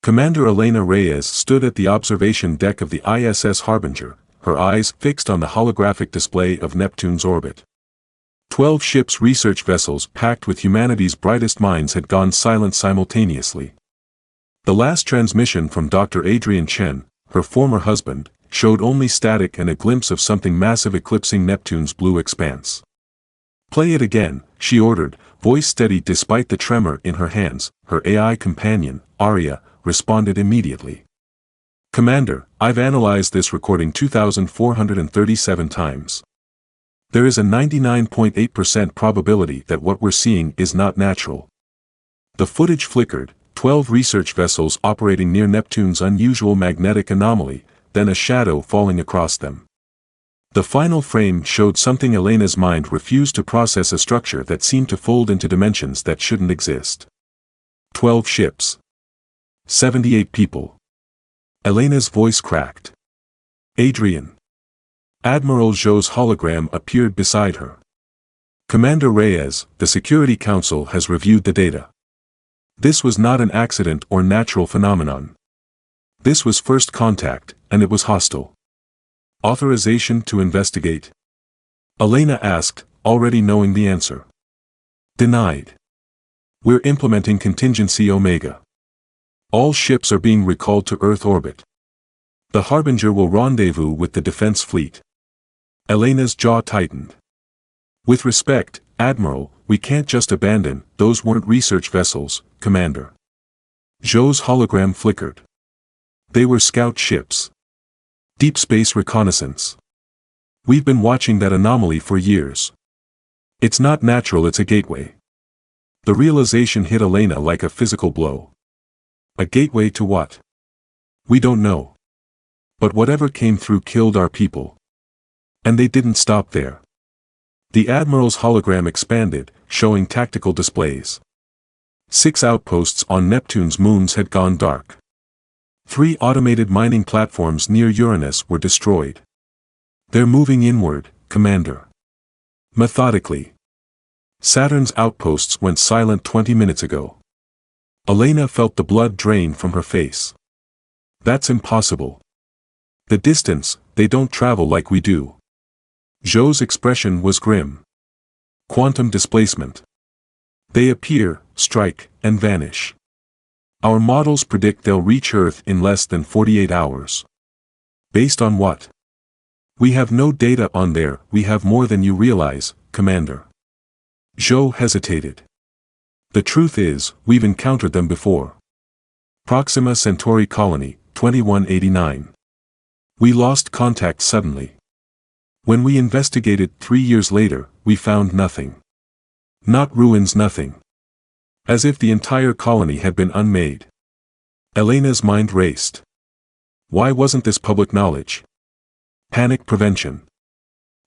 Commander Elena Reyes stood at the observation deck of the ISS Harbinger, her eyes fixed on the holographic display of Neptune's orbit. 12 ships' research vessels packed with humanity's brightest minds had gone silent simultaneously. The last transmission from Dr. Adrian Chen, her former husband, showed only static and a glimpse of something massive eclipsing Neptune's blue expanse. "Play it again," she ordered, voice steady despite the tremor in her hands. Her AI companion, Arya, responded immediately. "Commander, I've analyzed this recording 2,437 times. There is a 99.8% probability that what we're seeing is not natural." The footage flickered, 12 research vessels operating near Neptune's unusual magnetic anomaly, then a shadow falling across them. The final frame showed something Elena's mind refused to process: a structure that seemed to fold into dimensions that shouldn't exist. 12 ships. 78 people. Elena's voice cracked. "Adrian." Admiral Zhou's hologram appeared beside her. "Commander Reyes, the Security Council has reviewed the data. This was not an accident or natural phenomenon. This was first contact, and it was hostile." "Authorization to investigate?" Elena asked, already knowing the answer. "Denied. We're implementing contingency Omega. All ships are being recalled to Earth orbit. The Harbinger will rendezvous with the defense fleet." Elena's jaw tightened. "With respect, Admiral, we can't just abandon. Those weren't research vessels, Commander." Zhou's hologram flickered. "They were scout ships. Deep space reconnaissance. We've been watching that anomaly for years. It's not natural, it's a gateway." The realization hit Elena like a physical blow. A gateway to what? "We don't know. But whatever came through killed our people. And they didn't stop there." The Admiral's hologram expanded, showing tactical displays. 6 outposts on Neptune's moons had gone dark. 3 automated mining platforms near Uranus were destroyed. "They're moving inward, Commander. Methodically. Saturn's outposts went silent 20 minutes ago." Elena felt the blood drain from her face. "That's impossible. The distance, they don't travel like we do." Zhou's expression was grim. "Quantum displacement. They appear, strike, and vanish. Our models predict they'll reach Earth in less than 48 hours. Based on what? We have no data on there. We have more than you realize, Commander." Zhou hesitated. "The truth is, we've encountered them before. Proxima Centauri Colony, 2189. We lost contact suddenly. When we investigated 3 years later, we found nothing. Not ruins, nothing. As if the entire colony had been unmade." Elena's mind raced. Why wasn't this public knowledge? Panic prevention.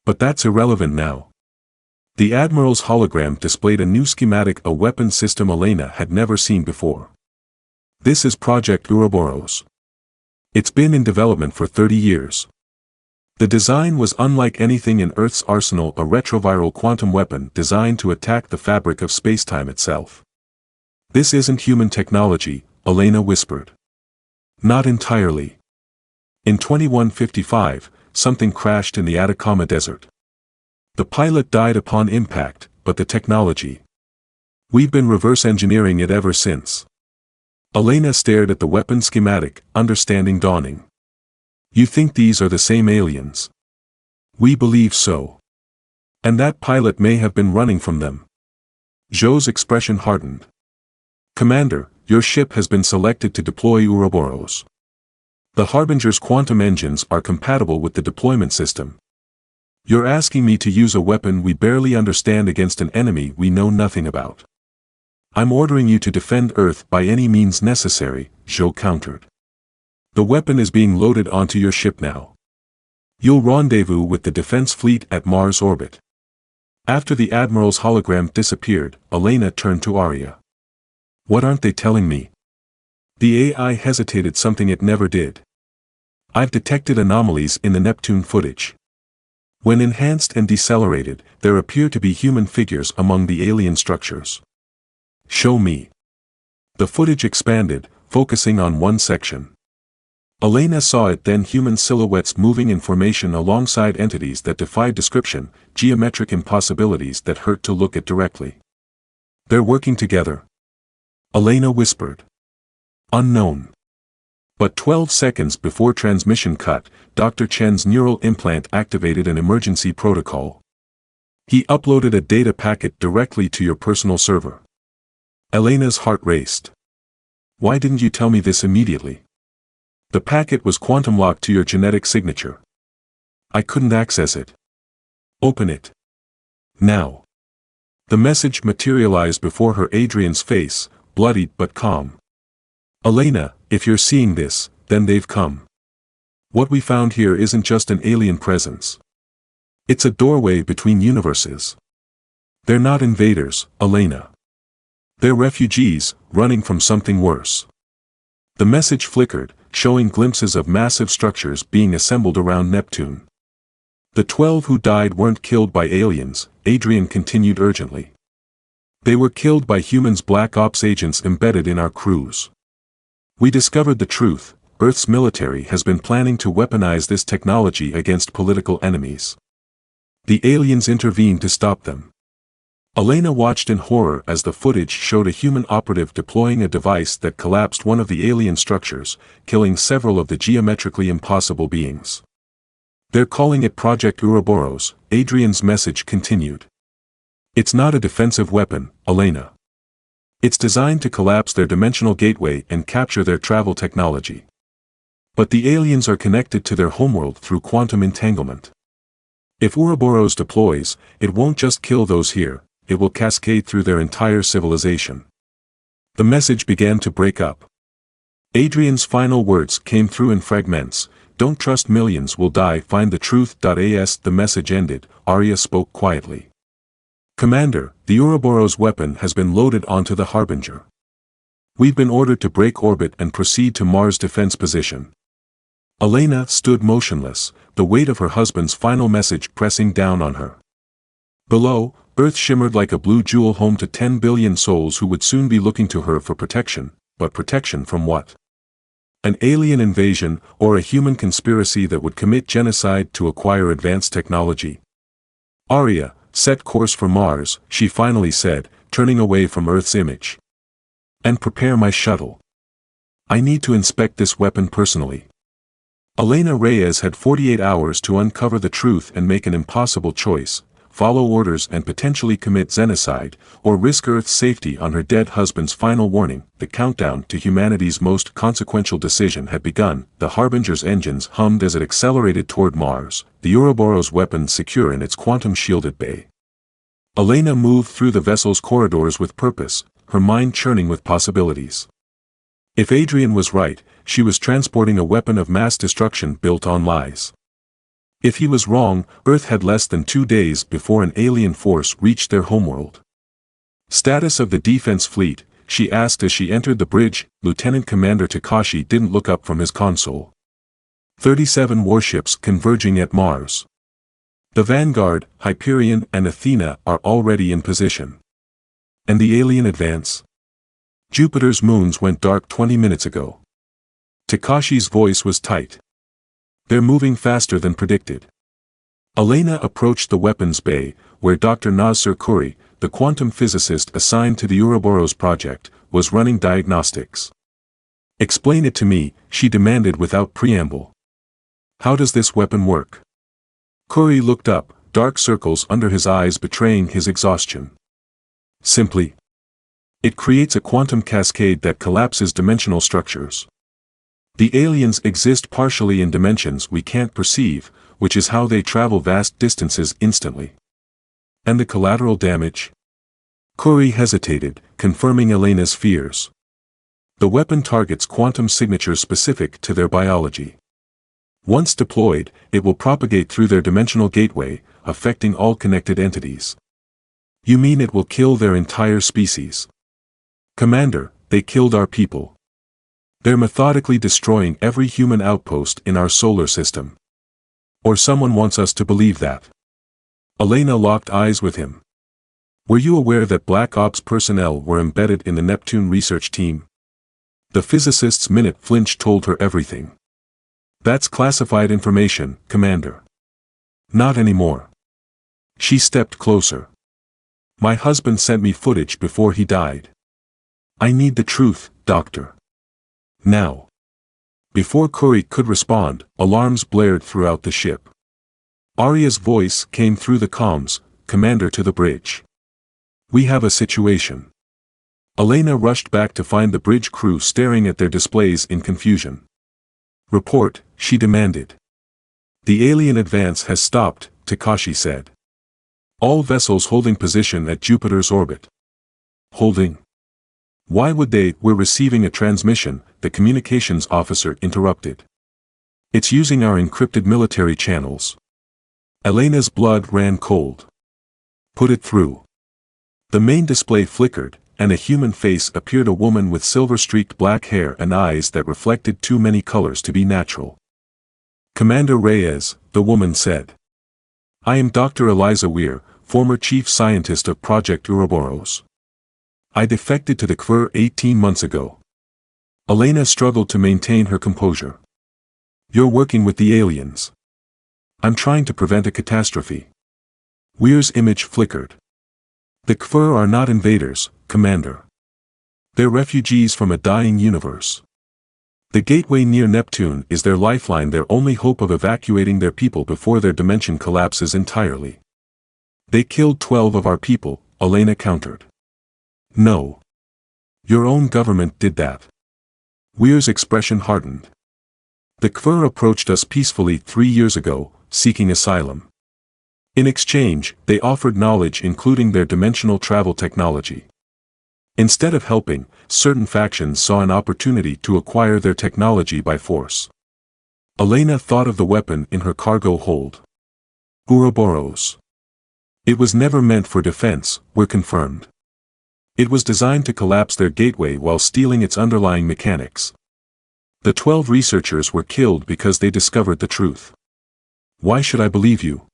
But that's irrelevant now. The Admiral's hologram displayed a new schematic, a weapon system Elena had never seen before. "This is Project Ouroboros. It's been in development for 30 years. The design was unlike anything in Earth's arsenal, a retroviral quantum weapon designed to attack the fabric of spacetime itself." "This isn't human technology," Elena whispered. "Not entirely. In 2155, something crashed in the Atacama Desert. The pilot died upon impact, but the technology. We've been reverse engineering it ever since." Elena stared at the weapon schematic, understanding dawning. "You think these are the same aliens?" "We believe so. And that pilot may have been running from them." Zhou's expression hardened. "Commander, your ship has been selected to deploy Ouroboros. The Harbinger's quantum engines are compatible with the deployment system. You're asking me to use a weapon we barely understand against an enemy we know nothing about." "I'm ordering you to defend Earth by any means necessary," Zhou countered. "The weapon is being loaded onto your ship now. You'll rendezvous with the defense fleet at Mars orbit." After the Admiral's hologram disappeared, Elena turned to Arya. "What aren't they telling me?" The AI hesitated, something it never did. "I've detected anomalies in the Neptune footage. When enhanced and decelerated, there appear to be human figures among the alien structures." "Show me." The footage expanded, focusing on one section. Elena saw it then: human silhouettes moving in formation alongside entities that defied description, geometric impossibilities that hurt to look at directly. "They're working together," Elena whispered. "Unknown." But 12 seconds before transmission cut, Dr. Chen's neural implant activated an emergency protocol. He uploaded a data packet directly to your personal server. Elena's heart raced. "Why didn't you tell me this immediately?" "The packet was quantum locked to your genetic signature. I couldn't access it." "Open it. Now." The message materialized before her. Adrian's face, bloodied but calm. "Elena, if you're seeing this, then they've come. What we found here isn't just an alien presence. It's a doorway between universes. They're not invaders, Elena. They're refugees, running from something worse." The message flickered, showing glimpses of massive structures being assembled around Neptune. "The 12 who died weren't killed by aliens," Adrian continued urgently. "They were killed by humans, Black Ops agents embedded in our crews. We discovered the truth: Earth's military has been planning to weaponize this technology against political enemies. The aliens intervened to stop them." Elena watched in horror as the footage showed a human operative deploying a device that collapsed one of the alien structures, killing several of the geometrically impossible beings. "They're calling it Project Ouroboros," Adrian's message continued. "It's not a defensive weapon, Elena. It's designed to collapse their dimensional gateway and capture their travel technology. But the aliens are connected to their homeworld through quantum entanglement. If Ouroboros deploys, it won't just kill those here, it will cascade through their entire civilization." The message began to break up. Adrian's final words came through in fragments: "Don't trust millions will die, find the truth." As the message ended, Arya spoke quietly. "Commander, the Ouroboros weapon has been loaded onto the Harbinger. We've been ordered to break orbit and proceed to Mars' defense position." Elena stood motionless, the weight of her husband's final message pressing down on her. Below, Earth shimmered like a blue jewel, home to 10 billion souls who would soon be looking to her for protection. But protection from what? An alien invasion, or a human conspiracy that would commit genocide to acquire advanced technology? "Arya, set course for Mars," she finally said, turning away from Earth's image. "And prepare my shuttle. I need to inspect this weapon personally." Elena Reyes had 48 hours to uncover the truth and make an impossible choice: follow orders and potentially commit genocide, or risk Earth's safety on her dead husband's final warning. The countdown to humanity's most consequential decision had begun. The Harbinger's engines hummed as it accelerated toward Mars, the Ouroboros weapon secure in its quantum-shielded bay. Elena moved through the vessel's corridors with purpose, her mind churning with possibilities. If Adrian was right, she was transporting a weapon of mass destruction built on lies. If he was wrong, Earth had less than 2 days before an alien force reached their homeworld. "Status of the defense fleet," she asked as she entered the bridge. Lieutenant Commander Takashi didn't look up from his console. 37 warships converging at Mars. The Vanguard, Hyperion and Athena are already in position. And the alien advance? Jupiter's moons went dark 20 minutes ago. Takashi's voice was tight. "They're moving faster than predicted." Elena approached the weapons bay, where Dr. Nasser Khoury, the quantum physicist assigned to the Ouroboros project, was running diagnostics. "Explain it to me," she demanded without preamble. "How does this weapon work?" Khoury looked up, dark circles under his eyes betraying his exhaustion. "Simply, it creates a quantum cascade that collapses dimensional structures. The aliens exist partially in dimensions we can't perceive, which is how they travel vast distances instantly." "And the collateral damage?" Khoury hesitated, confirming Elena's fears. "The weapon targets quantum signatures specific to their biology. Once deployed, it will propagate through their dimensional gateway, affecting all connected entities." "You mean it will kill their entire species?" "Commander, they killed our people. They're methodically destroying every human outpost in our solar system. Or someone wants us to believe that." Elena locked eyes with him. "Were you aware that Black Ops personnel were embedded in the Neptune research team?" The physicist's minute flinch told her everything. That's classified information, Commander. Not anymore. She stepped closer. My husband sent me footage before he died. I need the truth, Doctor. Now. Before Curry could respond, alarms blared throughout the ship. Arya's voice came through the comms, Commander to the bridge. We have a situation. Elena rushed back to find the bridge crew staring at their displays in confusion. Report, she demanded. The alien advance has stopped, Takashi said. All vessels holding position at Jupiter's orbit. Holding? Why would they? We're receiving a transmission, the communications officer interrupted. It's using our encrypted military channels. Elena's blood ran cold. Put it through. The main display flickered, and a human face appeared, a woman with silver-streaked black hair and eyes that reflected too many colors to be natural. Commander Reyes, the woman said. I am Dr. Eliza Weir, former chief scientist of Project Ouroboros. I defected to the HFY 18 months ago. Elena struggled to maintain her composure. You're working with the aliens. I'm trying to prevent a catastrophe. Weir's image flickered. The HFY are not invaders, Commander. They're refugees from a dying universe. The gateway near Neptune is their lifeline, their only hope of evacuating their people before their dimension collapses entirely. They killed 12 of our people, Elena countered. No. Your own government did that. Weir's expression hardened. The HFY approached us peacefully 3 years ago, seeking asylum. In exchange, they offered knowledge including their dimensional travel technology. Instead of helping, certain factions saw an opportunity to acquire their technology by force. Elena thought of the weapon in her cargo hold. Ouroboros. It was never meant for defense, Weir confirmed. It was designed to collapse their gateway while stealing its underlying mechanics. The 12 researchers were killed because they discovered the truth. Why should I believe you?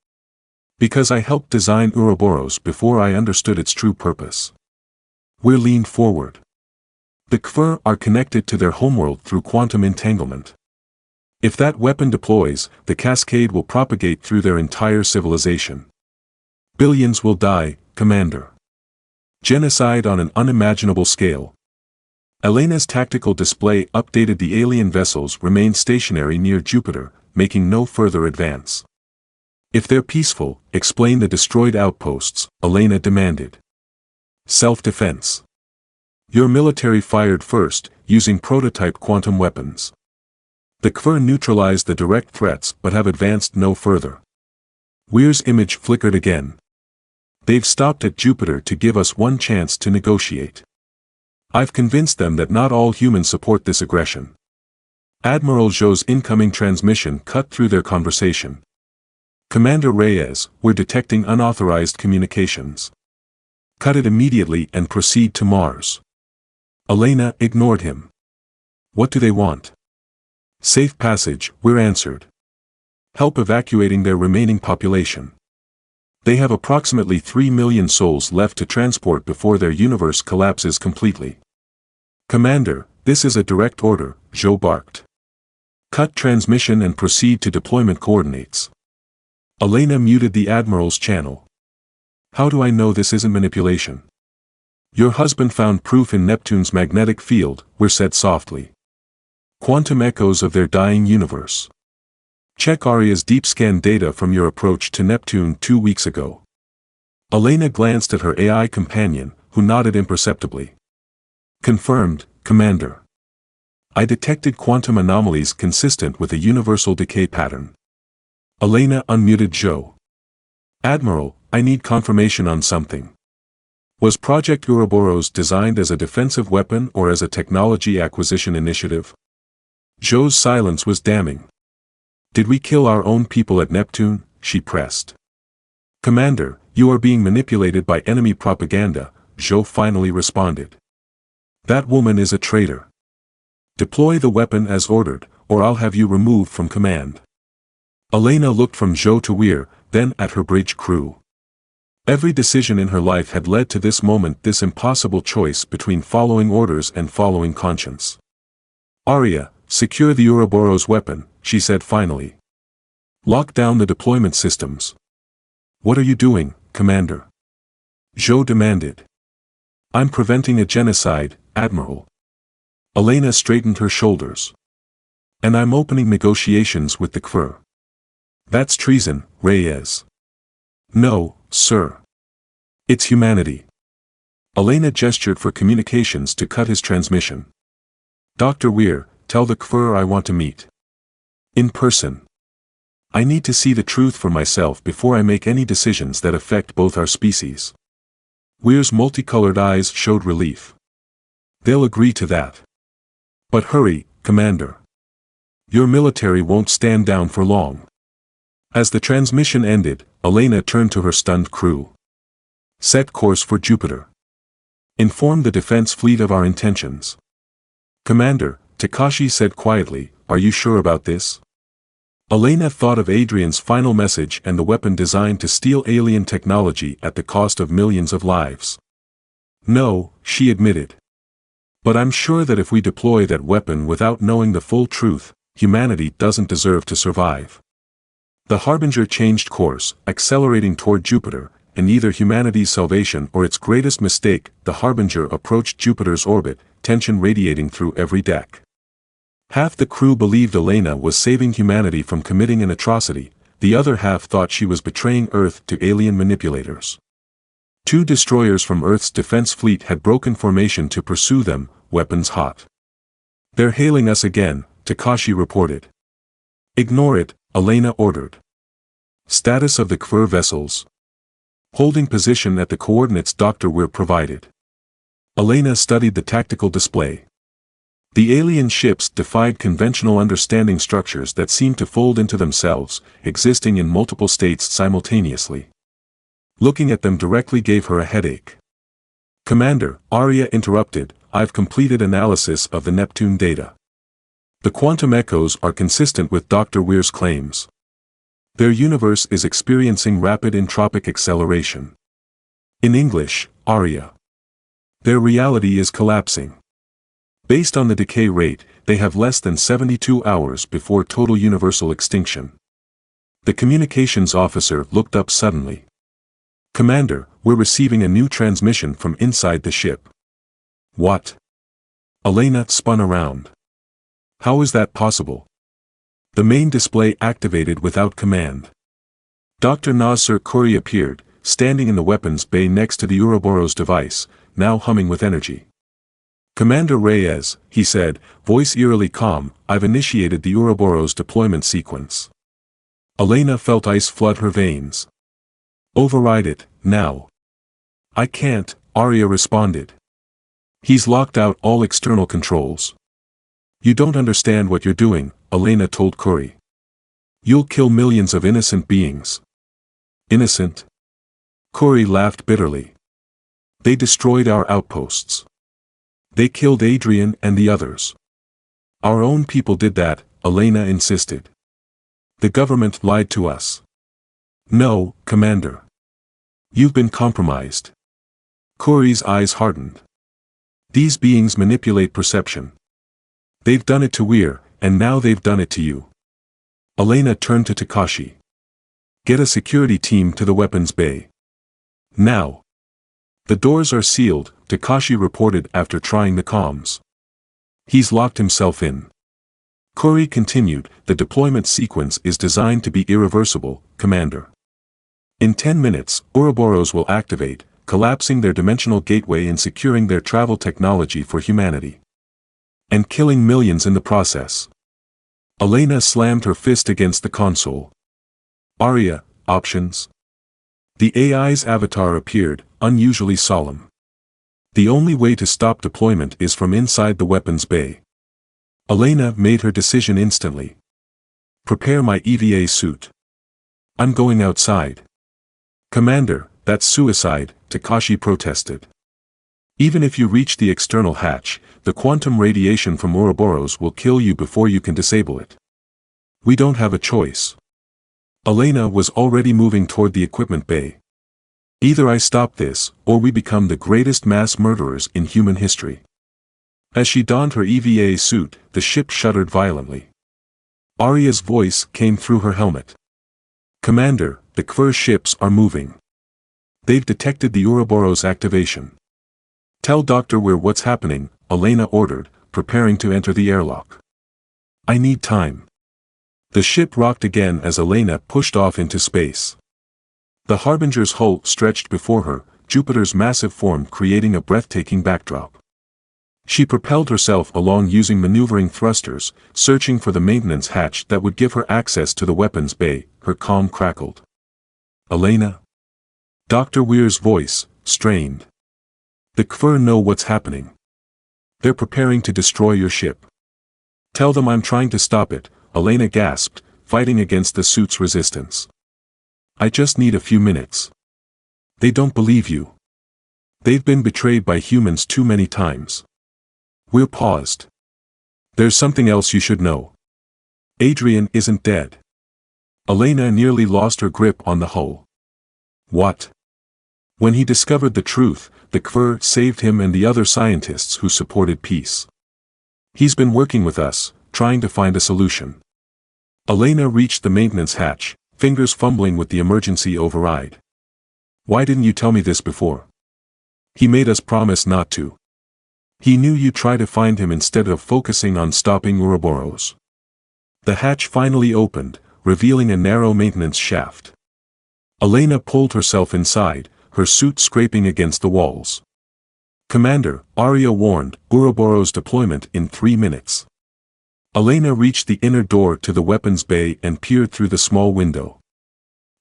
Because I helped design Ouroboros before I understood its true purpose. Weir leaned forward. The HFY are connected to their homeworld through quantum entanglement. If that weapon deploys, the cascade will propagate through their entire civilization. Billions will die, Commander. Genocide on an unimaginable scale. Elena's tactical display updated. The alien vessels remained stationary near Jupiter, making no further advance. If they're peaceful, explain the destroyed outposts, Elena demanded. Self-defense. Your military fired first, using prototype quantum weapons. The HFY neutralized the direct threats but have advanced no further. Weir's image flickered again. They've stopped at Jupiter to give us one chance to negotiate. I've convinced them that not all humans support this aggression. Admiral Zhou's incoming transmission cut through their conversation. Commander Reyes, we're detecting unauthorized communications. Cut it immediately and proceed to Mars. Elena ignored him. What do they want? Safe passage, Weir answered. Help evacuating their remaining population. They have approximately 3 million souls left to transport before their universe collapses completely. Commander, this is a direct order, Zhou barked. Cut transmission and proceed to deployment coordinates. Elena muted the Admiral's channel. How do I know this isn't manipulation? Your husband found proof in Neptune's magnetic field, Weir said softly. Quantum echoes of their dying universe. Check Arya's deep scan data from your approach to Neptune 2 weeks ago. Elena glanced at her AI companion, who nodded imperceptibly. Confirmed, Commander. I detected quantum anomalies consistent with a universal decay pattern. Elena unmuted Zhou. Admiral, I need confirmation on something. Was Project Ouroboros designed as a defensive weapon or as a technology acquisition initiative? Zhou's silence was damning. Did we kill our own people at Neptune? She pressed. Commander, you are being manipulated by enemy propaganda, Zhou finally responded. That woman is a traitor. Deploy the weapon as ordered, or I'll have you removed from command. Elena looked from Zhou to Weir, then at her bridge crew. Every decision in her life had led to this moment, this impossible choice between following orders and following conscience. Arya, secure the Ouroboros weapon, she said finally. Lock down the deployment systems. What are you doing, Commander? Zhou demanded. I'm preventing a genocide, Admiral. Elena straightened her shoulders. And I'm opening negotiations with the KFIR. That's treason, Reyes. No, sir. It's humanity. Elena gestured for communications to cut his transmission. Dr. Weir, tell the KFIR I want to meet. In person. I need to see the truth for myself before I make any decisions that affect both our species. Weir's multicolored eyes showed relief. They'll agree to that. But hurry, Commander. Your military won't stand down for long. As the transmission ended, Elena turned to her stunned crew. Set course for Jupiter. Inform the defense fleet of our intentions. Commander, Takashi said quietly, are you sure about this? Elena thought of Adrian's final message and the weapon designed to steal alien technology at the cost of millions of lives. No, she admitted. But I'm sure that if we deploy that weapon without knowing the full truth, humanity doesn't deserve to survive. The Harbinger changed course, accelerating toward Jupiter, and either humanity's salvation or its greatest mistake, the Harbinger approached Jupiter's orbit, tension radiating through every deck. Half the crew believed Elena was saving humanity from committing an atrocity, the other half thought she was betraying Earth to alien manipulators. 2 destroyers from Earth's defense fleet had broken formation to pursue them, weapons hot. They're hailing us again, Takashi reported. Ignore it, Elena ordered. Status of the KFIR vessels. Holding position at the coordinates Dr. Weir provided. Elena studied the tactical display. The alien ships defied conventional understanding structures that seemed to fold into themselves, existing in multiple states simultaneously. Looking at them directly gave her a headache. Commander, Arya interrupted, I've completed analysis of the Neptune data. The quantum echoes are consistent with Dr. Weir's claims. Their universe is experiencing rapid entropic acceleration. In English, Arya. Their reality is collapsing. Based on the decay rate, they have less than 72 hours before total universal extinction. The communications officer looked up suddenly. Commander, we're receiving a new transmission from inside the ship. What? Elena spun around. How is that possible? The main display activated without command. Dr. Nasser Khoury appeared, standing in the weapons bay next to the Ouroboros device, now humming with energy. Commander Reyes, he said, voice eerily calm, I've initiated the Ouroboros deployment sequence. Elena felt ice flood her veins. Override it, now. I can't, Arya responded. He's locked out all external controls. You don't understand what you're doing, Elena told Khoury. You'll kill millions of innocent beings. Innocent? Khoury laughed bitterly. They destroyed our outposts. They killed Adrian and the others. Our own people did that, Elena insisted. The government lied to us. No, Commander. You've been compromised. Khoury's eyes hardened. These beings manipulate perception. They've done it to Weir, and now they've done it to you. Elena turned to Takashi. Get a security team to the weapons bay. Now. The doors are sealed, Takashi reported after trying the comms. He's locked himself in. Khoury continued, the deployment sequence is designed to be irreversible, Commander. In 10 minutes, Ouroboros will activate, collapsing their dimensional gateway and securing their travel technology for humanity. And killing millions in the process. Elena slammed her fist against the console. Arya, options? The AI's avatar appeared, unusually solemn. The only way to stop deployment is from inside the weapons bay. Elena made her decision instantly. Prepare my EVA suit. I'm going outside. Commander, that's suicide, Takashi protested. Even if you reach the external hatch, the quantum radiation from Ouroboros will kill you before you can disable it. We don't have a choice. Elena was already moving toward the equipment bay. Either I stop this, or we become the greatest mass murderers in human history. As she donned her EVA suit, the ship shuddered violently. Arya's voice came through her helmet. "Commander, the KFIR ships are moving. They've detected the Ouroboros activation. Tell Dr. Weir what's happening," Elena ordered, preparing to enter the airlock. "I need time." The ship rocked again as Elena pushed off into space. The Harbinger's hull stretched before her, Jupiter's massive form creating a breathtaking backdrop. She propelled herself along using maneuvering thrusters, searching for the maintenance hatch that would give her access to the weapons bay. Her comm crackled. "Elena?" Dr. Weir's voice, strained. "The KFIR know what's happening. They're preparing to destroy your ship. Tell them I'm trying to stop it," Elena gasped, fighting against the suit's resistance. "I just need a few minutes." "They don't believe you. They've been betrayed by humans too many times." Weir paused. "There's something else you should know. Adrian isn't dead." Elena nearly lost her grip on the hull. "What?" "When he discovered the truth, the KFIR saved him and the other scientists who supported peace. He's been working with us, trying to find a solution." Elena reached the maintenance hatch, fingers fumbling with the emergency override. "Why didn't you tell me this before?" "He made us promise not to. He knew you'd try to find him instead of focusing on stopping Ouroboros." The hatch finally opened, revealing a narrow maintenance shaft. Elena pulled herself inside, her suit scraping against the walls. "Commander," Arya warned, "Ouroboros deployment in 3 minutes." Elena reached the inner door to the weapons bay and peered through the small window.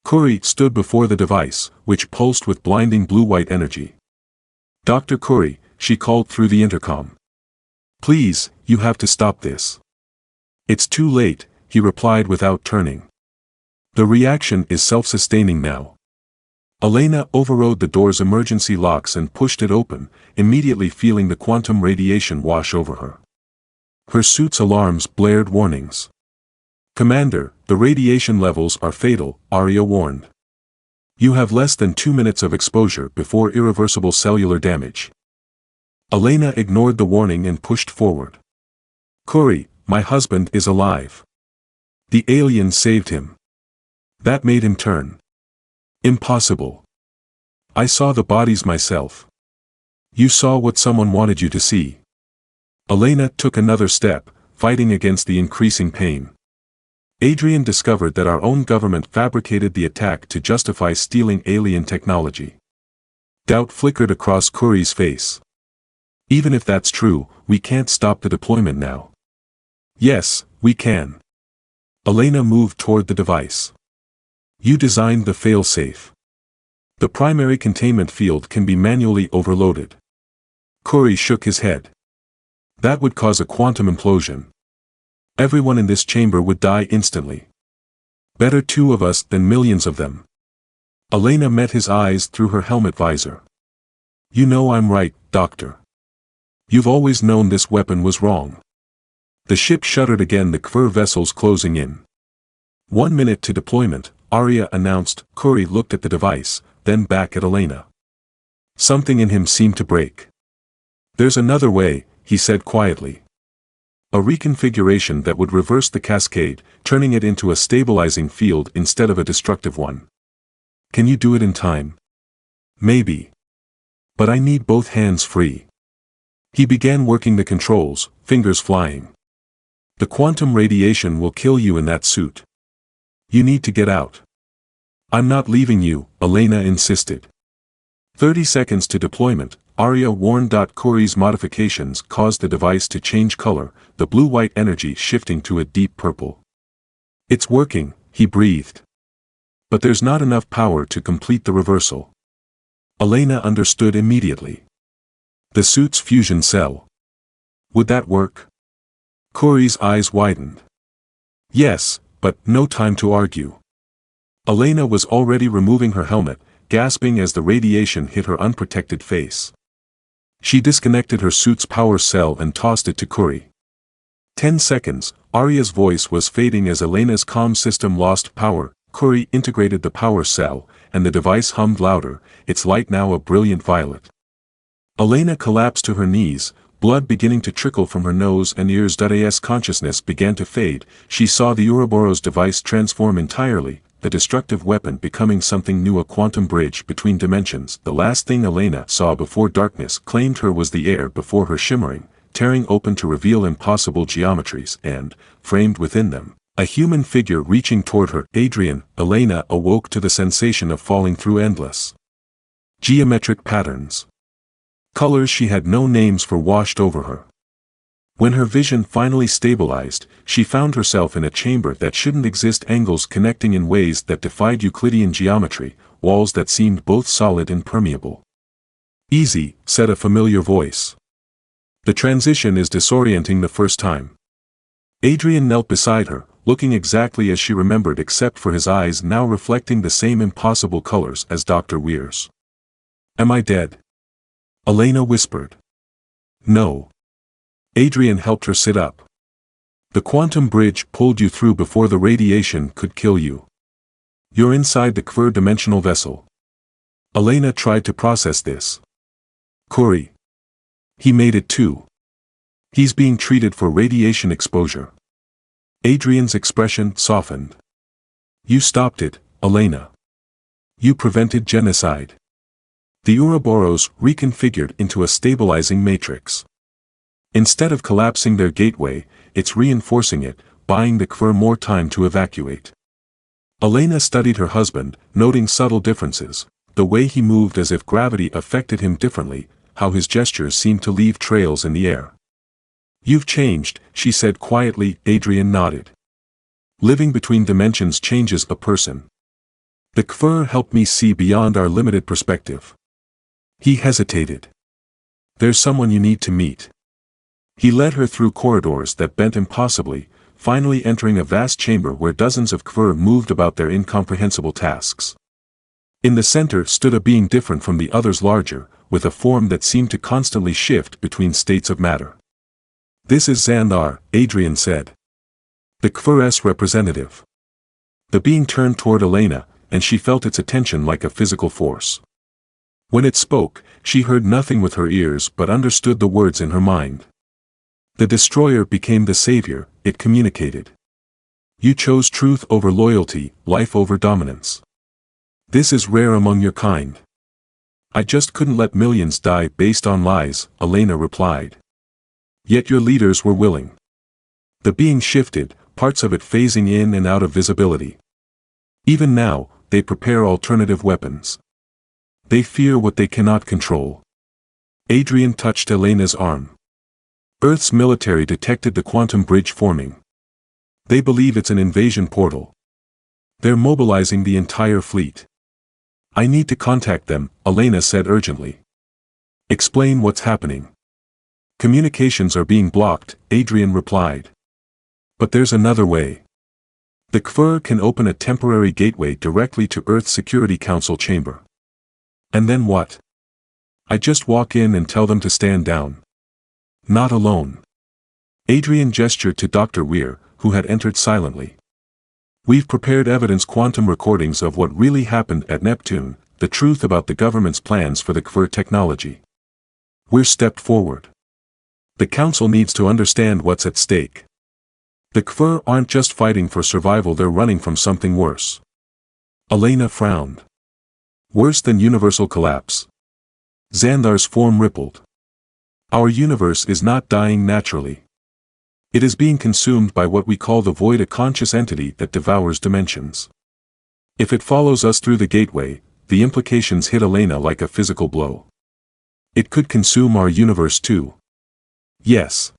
Curry stood before the device, which pulsed with blinding blue-white energy. "Dr. Curry," she called through the intercom. "Please, you have to stop this." "It's too late," he replied without turning. "The reaction is self-sustaining now." Elena overrode the door's emergency locks and pushed it open, immediately feeling the quantum radiation wash over her. Her suit's alarms blared warnings. "Commander, the radiation levels are fatal," Arya warned. "You have less than 2 minutes of exposure before irreversible cellular damage." Elena ignored the warning and pushed forward. "Curry, my husband is alive. The alien saved him. That made him turn." "Impossible. I saw the bodies myself." "You saw what someone wanted you to see." Elena took another step, fighting against the increasing pain. "Adrian discovered that our own government fabricated the attack to justify stealing alien technology." Doubt flickered across Curry's face. "Even if that's true, we can't stop the deployment now." "Yes, we can." Elena moved toward the device. "You designed the failsafe. The primary containment field can be manually overloaded." Curry shook his head. "That would cause a quantum implosion. Everyone in this chamber would die instantly. Better 2 of us than millions of them." Elena met his eyes through her helmet visor. "You know I'm right, Doctor. You've always known this weapon was wrong." The ship shuddered again, the KFIR vessels closing in. 1 minute to deployment, Arya announced. Curry looked at the device, then back at Elena. Something in him seemed to break. "There's another way," he said quietly. "A reconfiguration that would reverse the cascade, turning it into a stabilizing field instead of a destructive one. Can you do it in time?" "Maybe. But I need both hands free." He began working the controls, fingers flying. "The quantum radiation will kill you in that suit. You need to get out." "I'm not leaving you," Elena insisted. 30 seconds to deployment, Arya warned. Curry's modifications caused the device to change color, the blue-white energy shifting to a deep purple. "It's working," he breathed. "But there's not enough power to complete the reversal." Elena understood immediately. "The suit's fusion cell. Would that work?" Curry's eyes widened. "Yes, but no time to argue." Elena was already removing her helmet, gasping as the radiation hit her unprotected face. She disconnected her suit's power cell and tossed it to Curry. 10 seconds, Arya's voice was fading as Elena's comm system lost power. Curry integrated the power cell, and the device hummed louder, its light now a brilliant violet. Elena collapsed to her knees, blood beginning to trickle from her nose and ears. As consciousness began to fade, she saw the Ouroboros device transform entirely, the destructive weapon becoming something new, a quantum bridge between dimensions. The last thing Elena saw before darkness claimed her was the air before her shimmering, tearing open to reveal impossible geometries and, framed within them, a human figure reaching toward her. Elena awoke to the sensation of falling through endless geometric patterns. Colors she had no names for washed over her. When her vision finally stabilized, she found herself in a chamber that shouldn't exist, angles connecting in ways that defied Euclidean geometry, walls that seemed both solid and permeable. "Easy," said a familiar voice. "The transition is disorienting the first time." Adrian knelt beside her, looking exactly as she remembered except for his eyes now reflecting the same impossible colors as Dr. Weir's. "Am I dead?" Elena whispered. "No." Adrian helped her sit up. "The quantum bridge pulled you through before the radiation could kill you. You're inside the HFY-dimensional vessel." Elena tried to process this. "Kuri. He made it too. He's being treated for radiation exposure." Adrian's expression softened. "You stopped it, Elena. You prevented genocide." The Ouroboros reconfigured into a stabilizing matrix. Instead of collapsing their gateway, it's reinforcing it, buying the HFY more time to evacuate. Elena studied her husband, noting subtle differences, the way he moved as if gravity affected him differently, how his gestures seemed to leave trails in the air. "You've changed," she said quietly. Adrian nodded. "Living between dimensions changes a person. The HFY helped me see beyond our limited perspective." He hesitated. "There's someone you need to meet." He led her through corridors that bent impossibly, finally entering a vast chamber where dozens of HFY moved about their incomprehensible tasks. In the center stood a being different from the others, larger, with a form that seemed to constantly shift between states of matter. "This is Xandar," Adrian said. "The HFY's representative." The being turned toward Elena, and she felt its attention like a physical force. When it spoke, she heard nothing with her ears but understood the words in her mind. "The destroyer became the savior," it communicated. "You chose truth over loyalty, life over dominance. This is rare among your kind." "I just couldn't let millions die based on lies," Elena replied. "Yet your leaders were willing." The being shifted, parts of it phasing in and out of visibility. "Even now, they prepare alternative weapons. They fear what they cannot control." Adrian touched Elena's arm. "Earth's military detected the quantum bridge forming. They believe it's an invasion portal. They're mobilizing the entire fleet." "I need to contact them," Elena said urgently. "Explain what's happening." "Communications are being blocked," Adrian replied. "But there's another way. The HFY can open a temporary gateway directly to Earth's Security Council chamber." "And then what?" "I just walk in and tell them to stand down." "Not alone." Adrian gestured to Dr. Weir, who had entered silently. "We've prepared evidence, quantum recordings of what really happened at Neptune, the truth about the government's plans for the HFY technology. We're stepped forward. The council needs to understand what's at stake. The HFY aren't just fighting for survival, they're running from something worse." Elena frowned. "Worse than universal collapse?" Xandar's form rippled. "Our universe is not dying naturally. It is being consumed by what we call the void, a conscious entity that devours dimensions. If it follows us through the gateway, the implications hit Elena like a physical blow. It could consume our universe too." "Yes.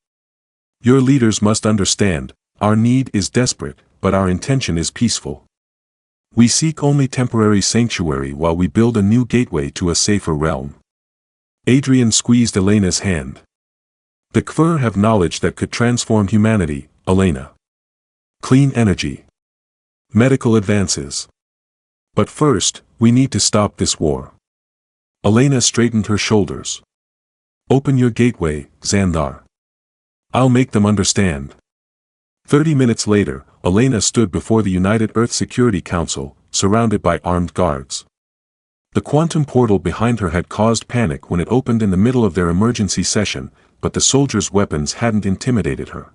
Your leaders must understand, our need is desperate, but our intention is peaceful. We seek only temporary sanctuary while we build a new gateway to a safer realm." Adrian squeezed Elena's hand. "The HFY have knowledge that could transform humanity, Elena. Clean energy. Medical advances. But first, we need to stop this war." Elena straightened her shoulders. "Open your gateway, Xandar. I'll make them understand." 30 minutes later, Elena stood before the United Earth Security Council, surrounded by armed guards. The quantum portal behind her had caused panic when it opened in the middle of their emergency session, but the soldiers' weapons hadn't intimidated her.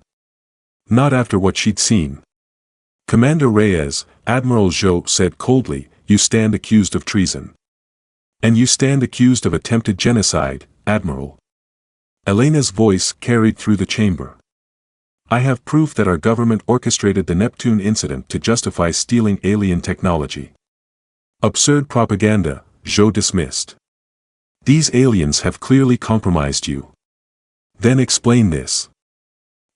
Not after what she'd seen. Commander Reyes, Admiral Zhou said coldly, "You stand accused of treason. And you stand accused of attempted genocide, Admiral." Elena's voice carried through the chamber. "I have proof that our government orchestrated the Neptune incident to justify stealing alien technology." "Absurd propaganda," Zhou dismissed. "These aliens have clearly compromised you." "Then explain this."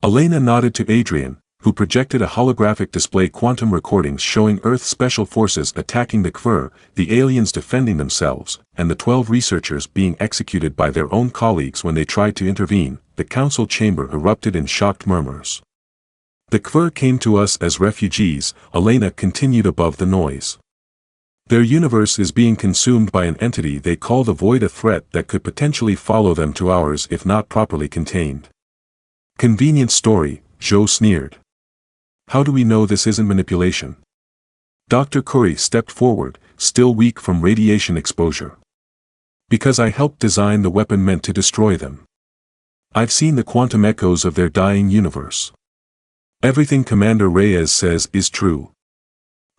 Elena nodded to Adrian, who projected a holographic display quantum recordings showing Earth Special Forces attacking the KFIR, the aliens defending themselves, and the 12 researchers being executed by their own colleagues when they tried to intervene. The council chamber erupted in shocked murmurs. "The KFIR came to us as refugees," Elena continued above the noise. "Their universe is being consumed by an entity they call the Void, a threat that could potentially follow them to ours if not properly contained." "Convenient story," Zhou sneered. "How do we know this isn't manipulation?" Dr. Curry stepped forward, still weak from radiation exposure. "Because I helped design the weapon meant to destroy them. I've seen the quantum echoes of their dying universe. Everything Commander Reyes says is true."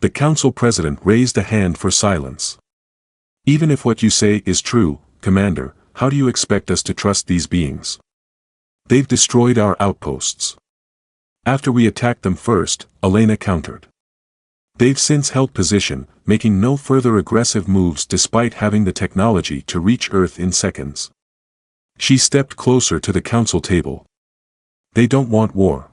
The council president raised a hand for silence. "Even if what you say is true, Commander, how do you expect us to trust these beings? They've destroyed our outposts." "After we attacked them first," Elena countered. "They've since held position, making no further aggressive moves despite having the technology to reach Earth in seconds." She stepped closer to the council table. "They don't want war.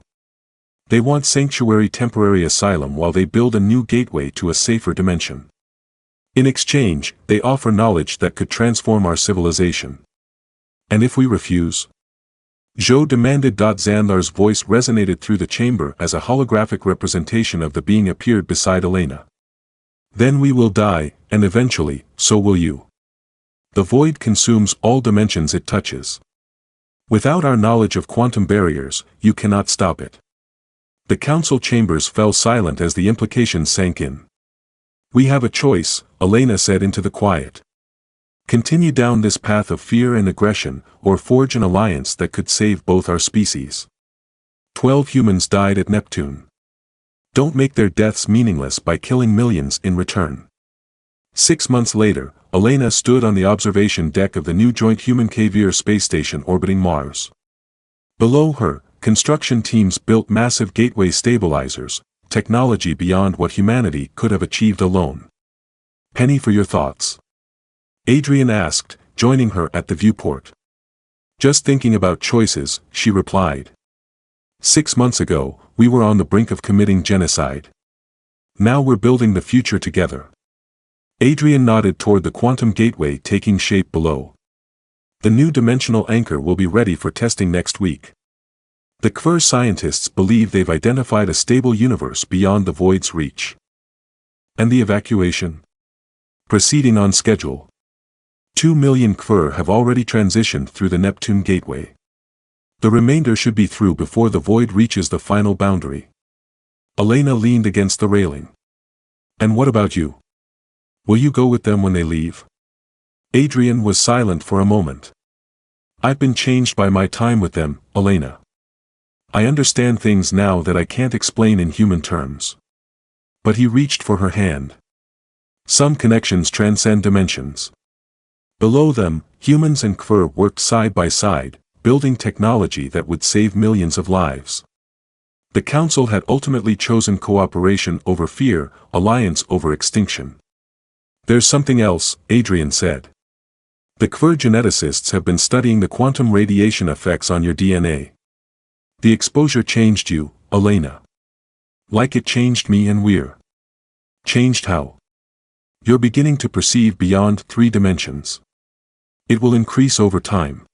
They want sanctuary, temporary asylum while they build a new gateway to a safer dimension. In exchange, they offer knowledge that could transform our civilization. And if we refuse?" Zhou demanded. Xandar's voice resonated through the chamber as a holographic representation of the being appeared beside Elena. "Then we will die, and eventually, so will you. The void consumes all dimensions it touches. Without our knowledge of quantum barriers, you cannot stop it." The council chambers fell silent as the implications sank in. "We have a choice," Elena said into the quiet. "Continue down this path of fear and aggression, or forge an alliance that could save both our species. 12 humans died at Neptune. Don't make their deaths meaningless by killing millions in return." 6 months later, Elena stood on the observation deck of the new joint human-KVIR space station orbiting Mars. Below her, construction teams built massive gateway stabilizers, technology beyond what humanity could have achieved alone. "Penny, for your thoughts?" Adrian asked, joining her at the viewport. "Just thinking about choices," she replied. 6 months ago, we were on the brink of committing genocide. Now we're building the future together." Adrian nodded toward the quantum gateway taking shape below. "The new dimensional anchor will be ready for testing next week. The KFIR scientists believe they've identified a stable universe beyond the void's reach." "And the evacuation?" "Proceeding on schedule. 2 million KFIR have already transitioned through the Neptune gateway. The remainder should be through before the void reaches the final boundary." Elena leaned against the railing. "And what about you? Will you go with them when they leave?" Adrian was silent for a moment. "I've been changed by my time with them, Elena. I understand things now that I can't explain in human terms." But he reached for her hand. "Some connections transcend dimensions." Below them, humans and KFIR worked side by side, building technology that would save millions of lives. The council had ultimately chosen cooperation over fear, alliance over extinction. "There's something else," Adrian said. "The KFIR geneticists have been studying the quantum radiation effects on your DNA. The exposure changed you, Elena. Like it changed me, and we're." "Changed how?" "You're beginning to perceive beyond 3 dimensions. It will increase over time."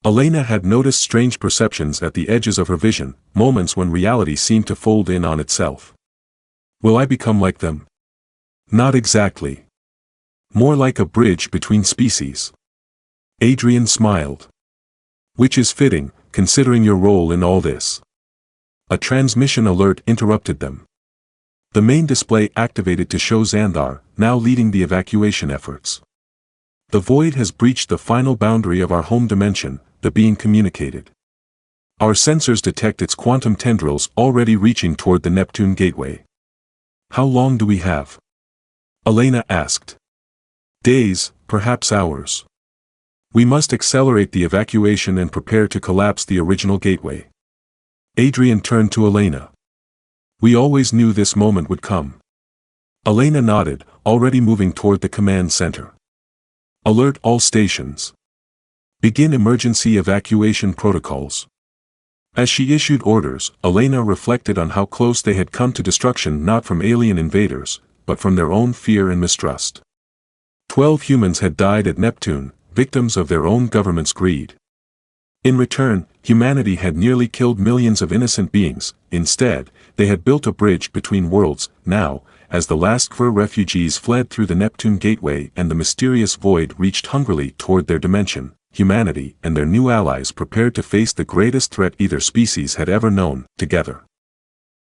Elena had noticed strange perceptions at the edges of her vision, moments when reality seemed to fold in on itself. "Will I become like them?" "Not exactly. More like a bridge between species." Adrian smiled. "Which is fitting, considering your role in all this." A transmission alert interrupted them. The main display activated to show Xandar, now leading the evacuation efforts. "The void has breached the final boundary of our home dimension," the being communicated. Our sensors detect its quantum tendrils already reaching toward the Neptune gateway. How long do we have? Elena asked. Days, perhaps hours. We must accelerate the evacuation and prepare to collapse the original gateway. Adrian turned to Elena. We always knew this moment would come. Elena nodded, already moving toward the command center. Alert all stations. Begin emergency evacuation protocols. As she issued orders, Elena reflected on how close they had come to destruction, not from alien invaders, but from their own fear and mistrust. 12 humans had died at Neptune, victims of their own government's greed. In return, humanity had nearly killed millions of innocent beings. Instead, they had built a bridge between worlds. Now, as the last HFY refugees fled through the Neptune gateway and the mysterious void reached hungrily toward their dimension, humanity and their new allies prepared to face the greatest threat either species had ever known, together.